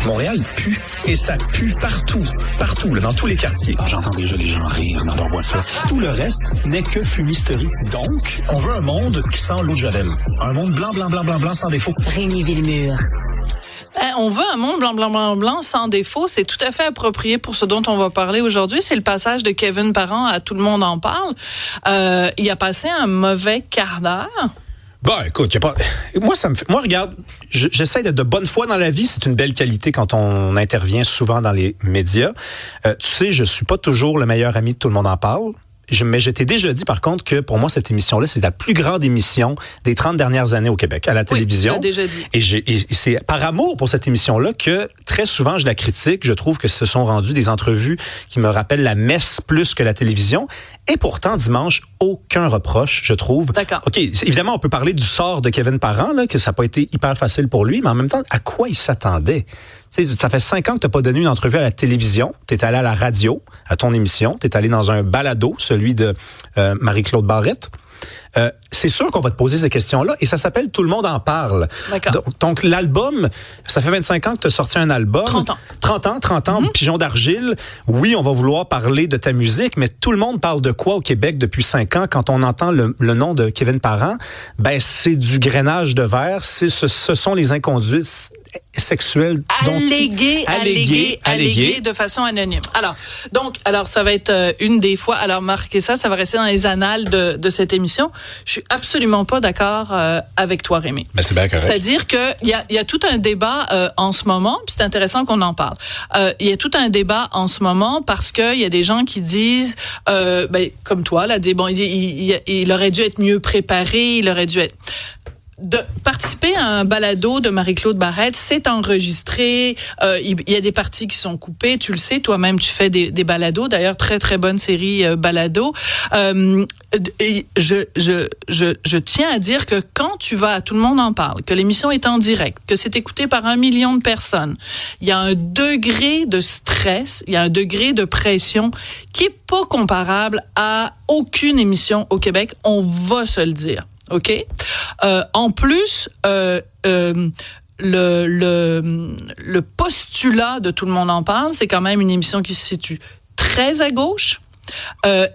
Montréal pue. Et ça pue partout. Partout, là, dans tous les quartiers. J'entends déjà les gens rire dans leur voiture. Tout le reste n'est que fumisterie. Donc, on veut un monde qui sent l'eau de Javel. Un monde blanc, blanc, blanc, blanc, blanc, sans défaut. Rémi Villemur. On veut un monde blanc, blanc, blanc, blanc, sans défaut. C'est tout à fait approprié pour ce dont on va parler aujourd'hui. C'est le passage de Kevin Parent à Tout le monde en parle. Il a passé un mauvais quart d'heure. Bon, écoute, y a pas... Moi, regarde, j'essaie d'être de bonne foi dans la vie. C'est une belle qualité quand on intervient souvent dans les médias. Tu sais, je suis pas toujours le meilleur ami de Tout le monde en parle. Mais je t'ai déjà dit, par contre, que pour moi, cette émission-là, c'est la plus grande émission des 30 dernières années au Québec, à la télévision. Oui, tu l'as déjà dit. Et c'est par amour pour cette émission-là que, très souvent, je la critique. Je trouve que ce sont rendues des entrevues qui me rappellent la messe plus que la télévision. Et pourtant, dimanche, aucun reproche, je trouve. D'accord. OK, évidemment, on peut parler du sort de Kevin Parent, là, que ça n'a pas été hyper facile pour lui, mais en même temps, à quoi il s'attendait? Tu sais, ça fait 5 ans que tu n'as pas donné une entrevue à la télévision. Tu es allé à la radio, à ton émission. Tu es allé dans un balado, celui de Marie-Claude Barrette. C'est sûr qu'on va te poser ces questions-là et ça s'appelle Tout le monde en parle. D'accord. Donc, l'album, ça fait 25 ans que tu as sorti un album. 30 ans. 30 ans, Pigeon d'argile. Oui, on va vouloir parler de ta musique, mais tout le monde parle de quoi au Québec depuis 5 ans quand on entend le nom de Kevin Parent? Ben, c'est du grainage de verre, ce sont les inconduites sexuelles alléguées de façon anonyme. Alors ça va être une des fois. Alors marquez ça va rester dans les annales de cette émission. Je suis absolument pas d'accord avec toi, Rémi. Ben, c'est bien correct. C'est-à-dire que il y a tout un débat en ce moment, puis c'est intéressant qu'on en parle. Il y a tout un débat en ce moment parce que il y a des gens qui disent, comme toi là, il aurait dû être mieux préparé, il aurait dû être. De participer à un balado de Marie-Claude Barrette, c'est enregistré. Il y a des parties qui sont coupées. Tu le sais, toi-même, tu fais des balados. D'ailleurs, très, très bonne série balado. Je tiens à dire que quand tu vas à Tout le monde en parle, que l'émission est en direct, que c'est écouté par 1 million de personnes, il y a un degré de stress, il y a un degré de pression qui est pas comparable à aucune émission au Québec. On va se le dire. OK? En plus, le postulat de Tout le monde en parle, c'est quand même une émission qui se situe très à gauche.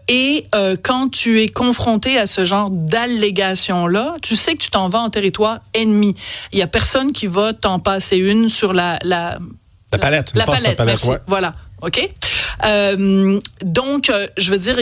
Et quand tu es confronté à ce genre d'allégations-là, tu sais que tu t'en vas en territoire ennemi. Il y a personne qui va t'en passer une sur la palette. La palette, merci. Ouais. Voilà. OK? Donc, je veux dire,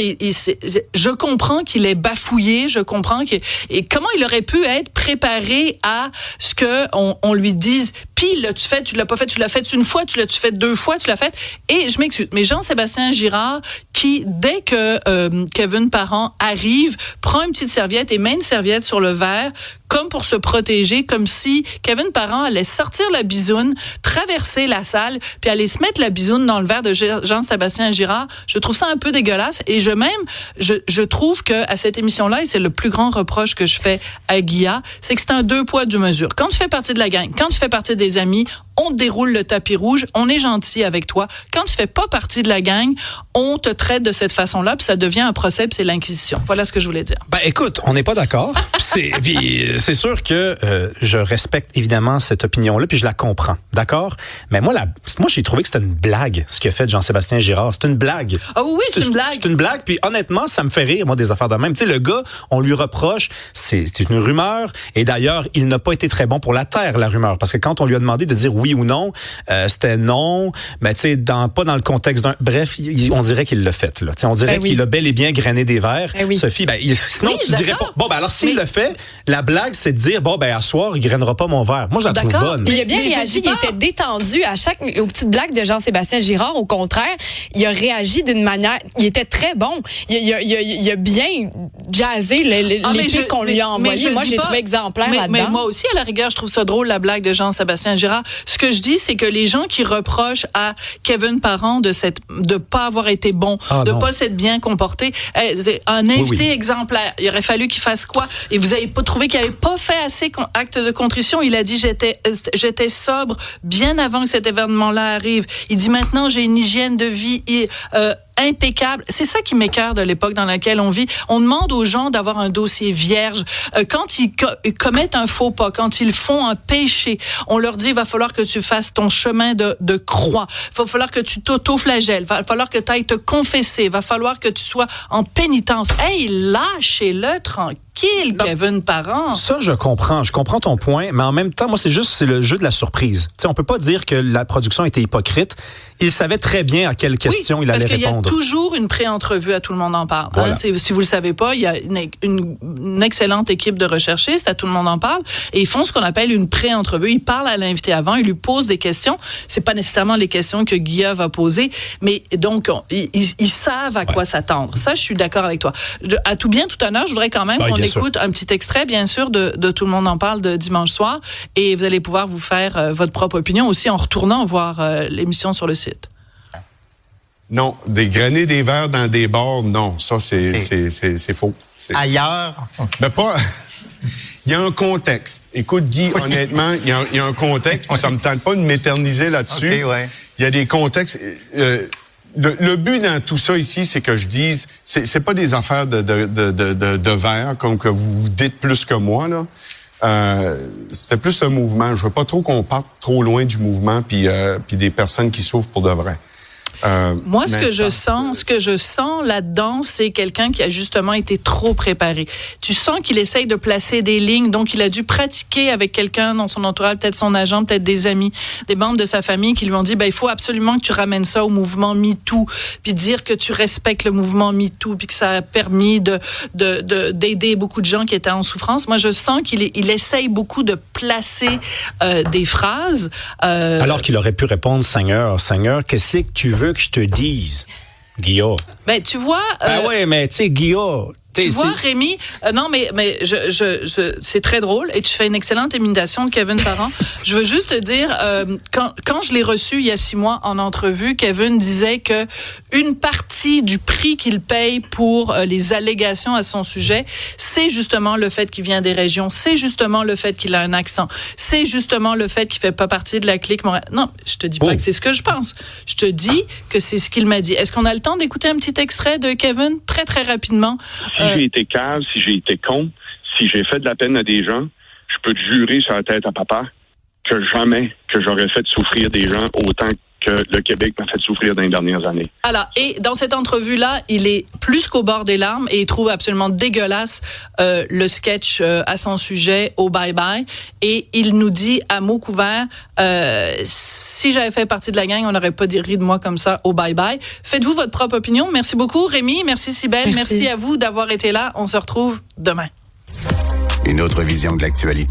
je comprends qu'il est bafouillé, je comprends et comment il aurait pu être préparé à ce que on lui dise, puis l'as-tu fait, tu l'as pas fait, tu l'as fait une fois, tu l'as-tu fait 2 fois, tu l'as fait. Et je m'excuse, mais Jean-Sébastien Girard, qui, dès que Kevin Parent arrive, prend une petite serviette et met une serviette sur le verre, comme pour se protéger, comme si Kevin Parent allait sortir la bisoune, traverser la salle, puis aller se mettre la bisoune dans le verre de Jean-Sébastien Girard. Je trouve ça un peu dégueulasse et je trouve que à cette émission-là, et c'est le plus grand reproche que je fais à Guilla, c'est que c'est un 2 poids 2 mesures. Quand tu fais partie de la gang, quand tu fais partie des amis, on te déroule le tapis rouge, on est gentil avec toi. Quand tu fais pas partie de la gang, on te traite de cette façon-là, puis ça devient un procès, puis c'est l'inquisition. Voilà ce que je voulais dire. Ben écoute, on n'est pas d'accord. C'est sûr que je respecte évidemment cette opinion-là, puis je la comprends, d'accord? Mais moi j'ai trouvé que c'était une blague, ce qu'a fait Jean-Sébastien Girard. C'est une blague. Ah oui, c'est une blague. C'est une blague, puis honnêtement, ça me fait rire, moi, des affaires de même. Tu sais, le gars, on lui reproche, c'est une rumeur, et d'ailleurs, il n'a pas été très bon pour la terre, la rumeur, parce que quand on lui a demandé de dire oui ou non, c'était non, mais tu sais, pas dans le contexte d'un... Bref, on dirait qu'il l'a fait, là. Tu sais, on dirait qu'il a bel et bien grainé des verres. Oui. Sophie, sinon, tu dirais pas... Bon, alors, s'il le fait, la blague, c'est de dire, à soir, il grainera pas mon verre. Moi, je la trouve bonne. Il a bien réagi, il était détendu aux petites blagues de Jean-Sébastien Girard. Au contraire, il a réagi d'une manière... Il était très bon. Il a bien jazzé l'épique qu'on lui a envoyé. Moi, j'ai trouvé exemplaire là-dedans. Mais moi aussi, à la rigueur, je trouve ça drôle, la blague de Jean-Sébastien Girard. Ce que je dis, c'est que les gens qui reprochent à Kevin Parent de pas avoir été bon, pas s'être bien comporté, un invité exemplaire, il aurait fallu qu'il fasse quoi? Et vous avez pas trouvé qu'il avait pas fait assez acte de contrition? Il a dit j'étais sobre bien avant que cet événement-là arrive. Il dit maintenant j'ai une hygiène de vie impeccable. C'est ça qui m'écoeure de l'époque dans laquelle on vit. On demande aux gens d'avoir un dossier vierge. Quand ils commettent un faux pas, quand ils font un péché, on leur dit, il va falloir que tu fasses ton chemin de croix. Il va falloir que tu t'auto-flagelles. Il va falloir que tu ailles te confesser. Il va falloir que tu sois en pénitence. Hey, lâchez-le tranquille, Kevin Parent. Ça, je comprends ton point, mais en même temps, moi, c'est le jeu de la surprise. T'sais, on peut pas dire que la production était hypocrite. Il savait très bien à quelles questions il allait répondre. Parce qu'il y a toujours une pré-entrevue à Tout le monde en parle. Voilà. Si vous le savez pas, il y a une excellente équipe de recherchistes à Tout le monde en parle, et ils font ce qu'on appelle une pré-entrevue. Ils parlent à l'invité avant, ils lui posent des questions. C'est pas nécessairement les questions que Guilla va poser, mais donc ils savent à quoi s'attendre. Ça, je suis d'accord avec toi. À tout bien, tout honneur, je voudrais quand même qu'on écoute un petit extrait, bien sûr, de Tout le monde en parle de dimanche soir, et vous allez pouvoir vous faire votre propre opinion aussi en retournant voir l'émission sur le site. Non, des grainer des verres dans des bars, non, ça c'est faux. Ailleurs? Ben pas. Il y a un contexte. Écoute, Guy, honnêtement, il y a un contexte. Ça me tente pas de m'éterniser là-dessus. Okay, ouais. Il y a des contextes. Le but dans tout ça ici, c'est que je dise, c'est pas des affaires de verre, comme que vous dites plus que moi là. C'était plus un mouvement. Je veux pas trop qu'on parte trop loin du mouvement puis des personnes qui souffrent pour de vrai. Moi, ce que je sens là-dedans, c'est quelqu'un qui a justement été trop préparé. Tu sens qu'il essaye de placer des lignes, donc il a dû pratiquer avec quelqu'un dans son entourage, peut-être son agent, peut-être des amis, des membres de sa famille qui lui ont dit, il faut absolument que tu ramènes ça au mouvement MeToo, puis dire que tu respectes le mouvement MeToo, puis que ça a permis d'aider beaucoup de gens qui étaient en souffrance. Moi, je sens qu'il essaye beaucoup de placer des phrases. Alors qu'il aurait pu répondre, Seigneur, qu'est-ce que tu veux que je te dise, Guillaume? Ben, tu vois... oui, mais tu sais, Guillaume... Tu vois, Rémi, non, mais c'est très drôle et tu fais une excellente imitation de Kevin Parent. Je veux juste te dire, quand je l'ai reçu il y a 6 mois en entrevue, Kevin disait que une partie du prix qu'il paye pour les allégations à son sujet, c'est justement le fait qu'il vient des régions, c'est justement le fait qu'il a un accent, c'est justement le fait qu'il fait pas partie de la clique Montréal. Non, je te dis pas que c'est ce que je pense. Je te dis que c'est ce qu'il m'a dit. Est-ce qu'on a le temps d'écouter un petit extrait de Kevin, très, très rapidement? Si j'ai été cave, si j'ai été con, si j'ai fait de la peine à des gens, je peux te jurer sur la tête à papa que jamais que j'aurais fait souffrir des gens autant que le Québec m'a fait souffrir dans les dernières années. Alors, et dans cette entrevue-là, il est plus qu'au bord des larmes et il trouve absolument dégueulasse le sketch à son sujet au bye-bye. Et il nous dit à mots couverts, si j'avais fait partie de la gang, on n'aurait pas ri de moi comme ça au bye-bye. Faites-vous votre propre opinion. Merci beaucoup, Rémi. Merci, Cybèle. Merci à vous d'avoir été là. On se retrouve demain. Une autre vision de l'actualité.